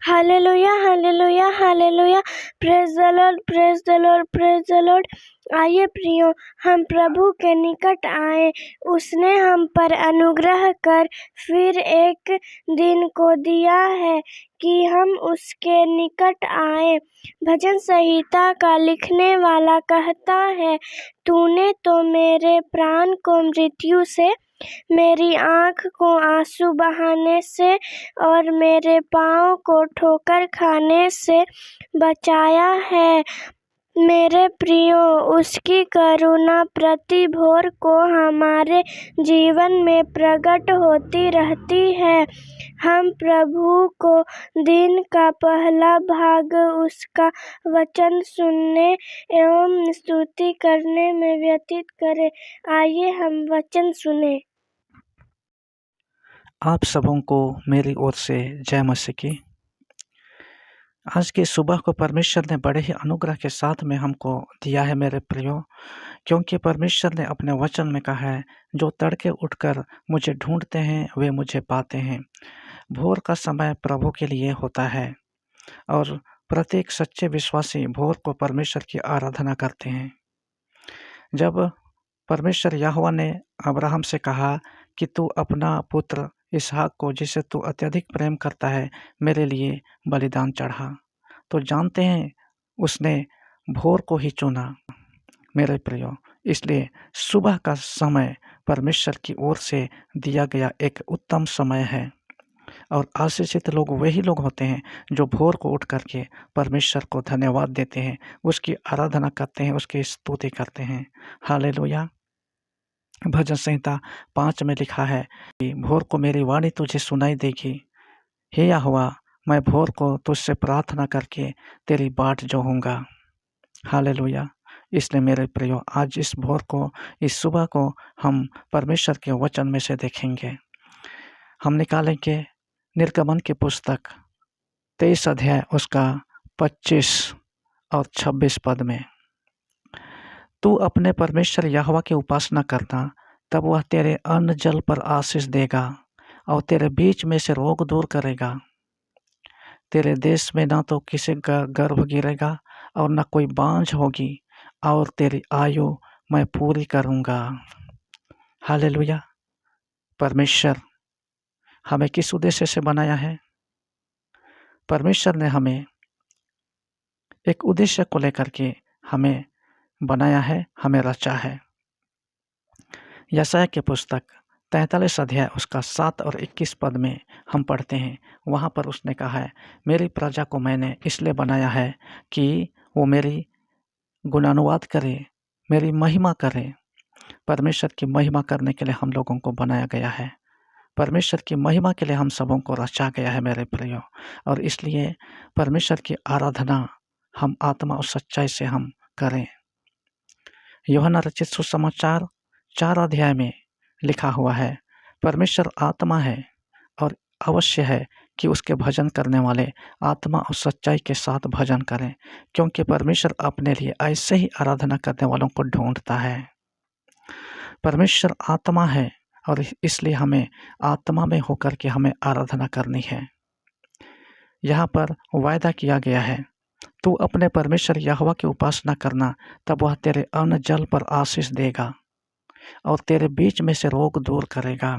Hallelujah, hallelujah, hallelujah. Praise the Lord, praise the Lord, praise the Lord. आइए प्रियो, हम प्रभु के निकट आए। उसने हम पर अनुग्रह कर फिर एक दिन को दिया है कि हम उसके निकट आए। भजन संहिता का लिखने वाला कहता है, तूने तो मेरे प्राण को मृत्यु से, मेरी आँख को आंसू बहाने से और मेरे पाँव को ठोकर खाने से बचाया है। मेरे प्रियो, उसकी करुणा प्रति भोर को हमारे जीवन में प्रकट होती रहती है। हम प्रभु को दिन का पहला भाग उसका वचन सुनने एवं स्तुति करने में व्यतीत करें। आइए हम वचन सुने। आप सबों को मेरी ओर से जय मसीह की। आज की सुबह को परमेश्वर ने बड़े ही अनुग्रह के साथ में हमको दिया है मेरे प्रियो, क्योंकि परमेश्वर ने अपने वचन में कहा है, जो तड़के उठकर मुझे ढूंढते हैं वे मुझे पाते हैं। भोर का समय प्रभु के लिए होता है और प्रत्येक सच्चे विश्वासी भोर को परमेश्वर की आराधना करते हैं। जब परमेश्वर यहोवा ने अब्राहम से कहा कि तू अपना पुत्र इसहाक को, जिसे तू अत्यधिक प्रेम करता है, मेरे लिए बलिदान चढ़ा, तो जानते हैं उसने भोर को ही चुना मेरे प्रियो। इसलिए सुबह का समय परमेश्वर की ओर से दिया गया एक उत्तम समय है और आशीषित लोग वही लोग होते हैं जो भोर को उठ करके परमेश्वर को धन्यवाद देते हैं, उसकी आराधना करते हैं, उसकी स्तुति करते हैं। हालेलुया। भजन संहिता 5 में लिखा है कि भोर को मेरी वाणी तुझे सुनाई देगी। हे यहोवा, मैं भोर को तुझसे प्रार्थना करके तेरी बाट जोहूँगा। हालेलुया। इसलिए मेरे प्रियो, आज इस भोर को, इस सुबह को हम परमेश्वर के वचन में से देखेंगे। हम निकालेंगे निर्गमन की पुस्तक 23 अध्याय उसका 25 और 26 पद में। तू अपने परमेश्वर यहोवा की उपासना करना, तब वह तेरे अन्न जल पर आशीष देगा और तेरे बीच में से रोग दूर करेगा। तेरे देश में ना तो किसी का गर्भ गिरेगा और न कोई बांझ होगी, और तेरी आयु मैं पूरी करूँगा। हालेलुया। परमेश्वर हमें किस उद्देश्य से बनाया है? परमेश्वर ने हमें एक उद्देश्य को लेकर के हमें बनाया है, हमें रचा है। यशायाह की पुस्तक 43 अध्याय उसका 7 और 21 पद में हम पढ़ते हैं। वहाँ पर उसने कहा है, मेरी प्रजा को मैंने इसलिए बनाया है कि वो मेरी गुणानुवाद करे, मेरी महिमा करे। परमेश्वर की महिमा करने के लिए हम लोगों को बनाया गया है। परमेश्वर की महिमा के लिए हम सबों को रचा गया है मेरे प्रियो। और इसलिए परमेश्वर की आराधना हम आत्मा और सच्चाई से हम करें। यूहन्ना रचित सुसमाचार 4 अध्याय में लिखा हुआ है, परमेश्वर आत्मा है और अवश्य है कि उसके भजन करने वाले आत्मा और सच्चाई के साथ भजन करें, क्योंकि परमेश्वर अपने लिए ऐसे ही आराधना करने वालों को ढूंढता है। परमेश्वर आत्मा है और इसलिए हमें आत्मा में होकर के हमें आराधना करनी है। यहाँ पर वायदा किया गया है, तू अपने परमेश्वर यहोवा की उपासना करना, तब वह तेरे अन्न जल पर आशीष देगा और तेरे बीच में से रोग दूर करेगा।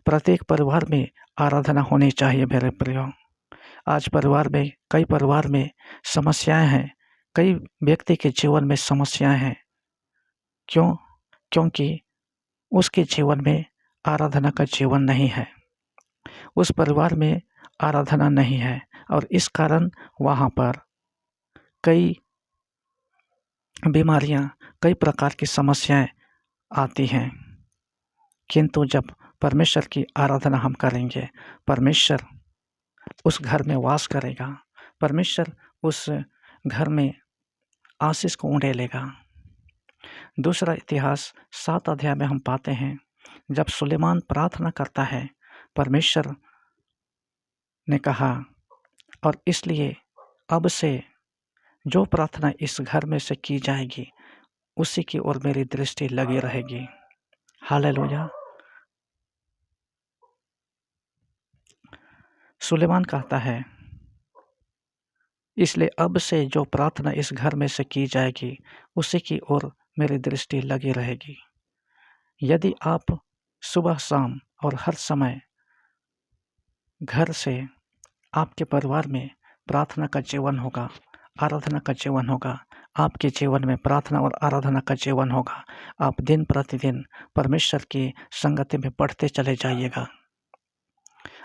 प्रत्येक परिवार में आराधना होनी चाहिए मेरे प्रियो। आज कई परिवार में समस्याएं हैं, कई व्यक्ति के जीवन में समस्याएं हैं। क्यों? क्योंकि उसके जीवन में आराधना का जीवन नहीं है, उस परिवार में आराधना नहीं है और इस कारण वहाँ पर कई बीमारियाँ, कई प्रकार की समस्याएं आती हैं। किंतु जब परमेश्वर की आराधना हम करेंगे, परमेश्वर उस घर में वास करेगा, परमेश्वर उस घर में आशीष को उंडेलेगा। दूसरा इतिहास 7 अध्याय में हम पाते हैं, जब सुलेमान प्रार्थना करता है, परमेश्वर ने कहा, और इसलिए अब से जो प्रार्थना इस घर में से की जाएगी, उसी की ओर मेरी दृष्टि लगी रहेगी। हालेलुया। सुलेमान कहता है इसलिए अब से जो प्रार्थना इस घर में से की जाएगी उसी की ओर मेरी दृष्टि लगी रहेगी। यदि आप सुबह शाम और हर समय घर से आपके परिवार में प्रार्थना का जीवन होगा, आराधना का जीवन होगा, आपके जीवन में प्रार्थना और आराधना का जीवन होगा, आप दिन प्रतिदिन परमेश्वर की संगति में बढ़ते चले जाइएगा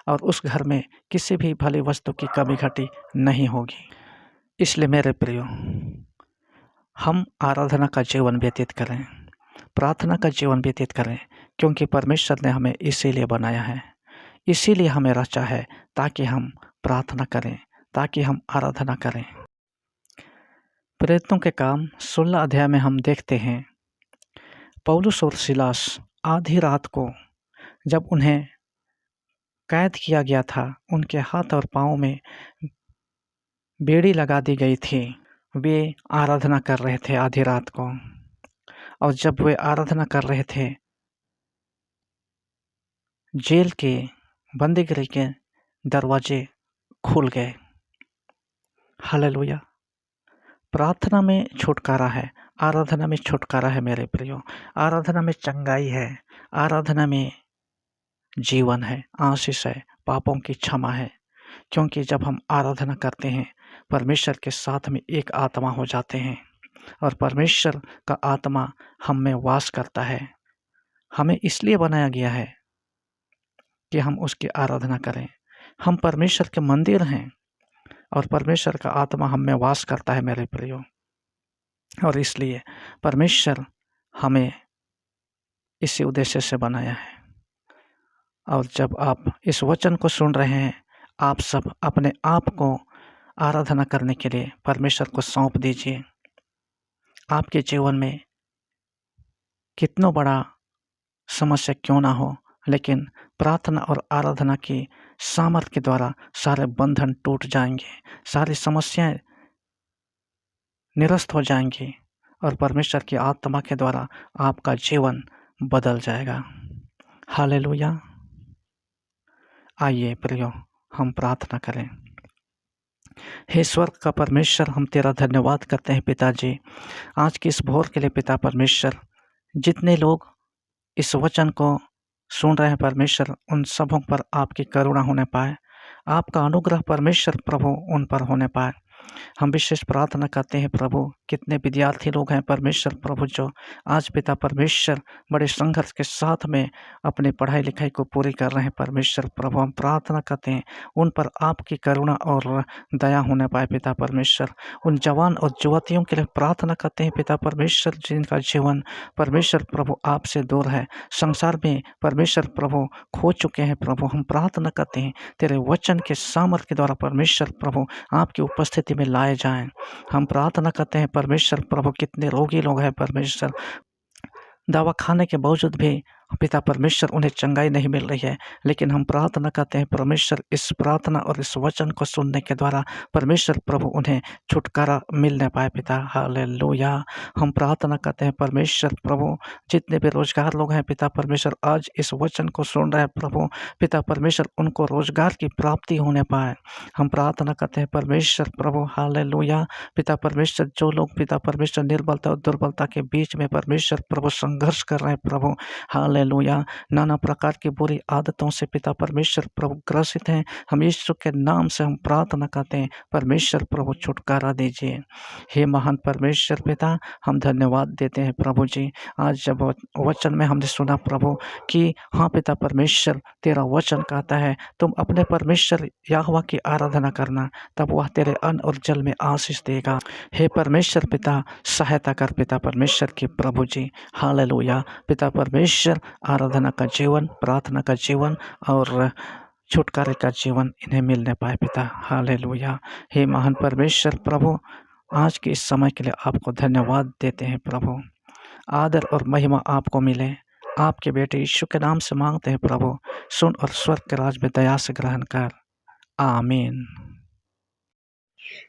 और उस घर में किसी भी भली वस्तु की कमी घटी नहीं होगी। इसलिए मेरे प्रियो, हम आराधना का जीवन व्यतीत करें, प्रार्थना का जीवन व्यतीत करें, क्योंकि परमेश्वर ने हमें इसीलिए बनाया है, इसीलिए हमें रचा है, ताकि हम प्रार्थना करें, ताकि हम आराधना करें। प्रेरितों के काम 16 अध्याय में हम देखते हैं, पौलुस और सिलास आधी रात को जब उन्हें कैद किया गया था, उनके हाथ और पाँव में बेड़ी लगा दी गई थी। वे आराधना कर रहे थे आधी रात को, और जब वे आराधना कर रहे थे, जेल के बंदीगृह के दरवाजे खुल गए। हालेलुया। प्रार्थना में छुटकारा है, आराधना में छुटकारा है मेरे प्रियो। आराधना में चंगाई है, आराधना में जीवन है, आशीष है, पापों की क्षमा है। क्योंकि जब हम आराधना करते हैं, परमेश्वर के साथ में एक आत्मा हो जाते हैं और परमेश्वर का आत्मा हम में वास करता है। हमें इसलिए बनाया गया है कि हम उसकी आराधना करें। हम परमेश्वर के मंदिर हैं और परमेश्वर का आत्मा हम में वास करता है मेरे प्रियो, और इसलिए परमेश्वर हमें इसी उद्देश्य से बनाया है। और जब आप इस वचन को सुन रहे हैं, आप सब अपने आप को आराधना करने के लिए परमेश्वर को सौंप दीजिए। आपके जीवन में कितना बड़ा समस्या क्यों ना हो, लेकिन प्रार्थना और आराधना की सामर्थ्य के द्वारा सारे बंधन टूट जाएंगे, सारी समस्याएं निरस्त हो जाएंगी और परमेश्वर की आत्मा के द्वारा आपका जीवन बदल जाएगा। हालेलुया। आइए प्रियो, हम प्रार्थना करें। हे स्वर्ग का परमेश्वर, हम तेरा धन्यवाद करते हैं पिताजी, आज की इस भोर के लिए। पिता परमेश्वर, जितने लोग इस वचन को सुन रहे हैं परमेश्वर, उन सबों पर आपकी करुणा होने पाए, आपका अनुग्रह परमेश्वर प्रभु उन पर होने पाए। हम विशेष प्रार्थना करते हैं प्रभु, कितने विद्यार्थी लोग हैं परमेश्वर प्रभु, जो आज पिता परमेश्वर बड़े संघर्ष के साथ में अपनी पढ़ाई लिखाई को पूरी कर रहे हैं परमेश्वर प्रभु। हम प्रार्थना करते हैं उन पर आपकी करुणा और दया होने पाए पिता परमेश्वर। उन जवान और युवतियों के लिए प्रार्थना करते हैं पिता परमेश्वर, जिनका जीवन परमेश्वर प्रभु आपसे दूर है, संसार में परमेश्वर प्रभु खो चुके हैं प्रभु। हम प्रार्थना करते हैं तेरे वचन के सामर्थ्य के द्वारा परमेश्वर प्रभु आपकी उपस्थिति में लाए जाएं। हम प्रार्थना करते हैं परमेश्वर प्रभु, कितने रोगी लोग हैं परमेश्वर, दवा खाने के बावजूद भी पिता परमेश्वर उन्हें चंगाई नहीं मिल रही है, लेकिन हम प्रार्थना करते हैं परमेश्वर, इस प्रार्थना और इस वचन को सुनने के द्वारा परमेश्वर प्रभु उन्हें छुटकारा मिलने पाए पिता। हालेलुया। हम प्रार्थना करते हैं परमेश्वर प्रभु, जितने बेरोजगार लोग हैं पिता परमेश्वर, आज इस वचन को सुन रहे हैं प्रभु, पिता परमेश्वर उनको रोजगार की प्राप्ति होने पाए। हम प्रार्थना करते हैं परमेश्वर प्रभु, हालेलुया। पिता परमेश्वर, जो लोग पिता परमेश्वर निर्बलता और दुर्बलता के बीच में परमेश्वर प्रभु संघर्ष कर रहे हैं प्रभु, हालेलुया, नाना प्रकार की बुरी आदतों से पिता परमेश्वर प्रभु ग्रसित हैं, हम यीशु के नाम से हम प्रार्थना करते हैं परमेश्वर प्रभु छुटकारा दीजिए। हे महान परमेश्वर पिता, हम धन्यवाद देते हैं प्रभु जी। आज जब वचन में हमने सुना प्रभु कि हाँ पिता परमेश्वर, तेरा वचन कहता है तुम अपने परमेश्वर यहोवा की आराधना करना, तब वह तेरे अन्न और जल में आशीष देगा। हे परमेश्वर पिता, सहायता कर पिता परमेश्वर की प्रभु जी। हालेलुया। पिता परमेश्वर, आराधना का जीवन, प्रार्थना का जीवन और छुटकारे का जीवन इन्हें मिलने पाए पिता। हालेलुया। हे महान परमेश्वर प्रभु, आज के इस समय के लिए आपको धन्यवाद देते हैं प्रभु। आदर और महिमा आपको मिले, आपके बेटे यीशु के नाम से मांगते हैं प्रभु। सुन और स्वर्ग के राज में दया से ग्रहण कर। आमीन।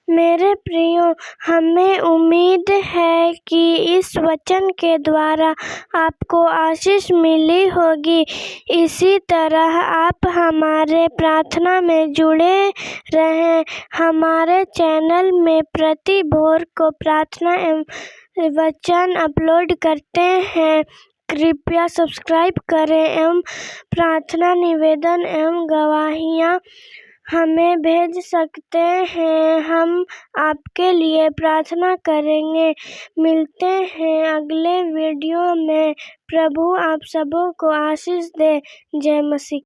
मेरे प्रियो, हमें उम्मीद है कि इस वचन के द्वारा आपको आशीष मिली होगी। इसी तरह आप हमारे प्रार्थना में जुड़े रहें। हमारे चैनल में प्रति भोर को प्रार्थना एवं वचन अपलोड करते हैं। कृपया सब्सक्राइब करें एवं प्रार्थना निवेदन एवं गवाहियाँ हमें भेज सकते हैं। हम आपके लिए प्रार्थना करेंगे। मिलते हैं अगले वीडियो में। प्रभु आप सबों को आशीष दे। जय मसीह।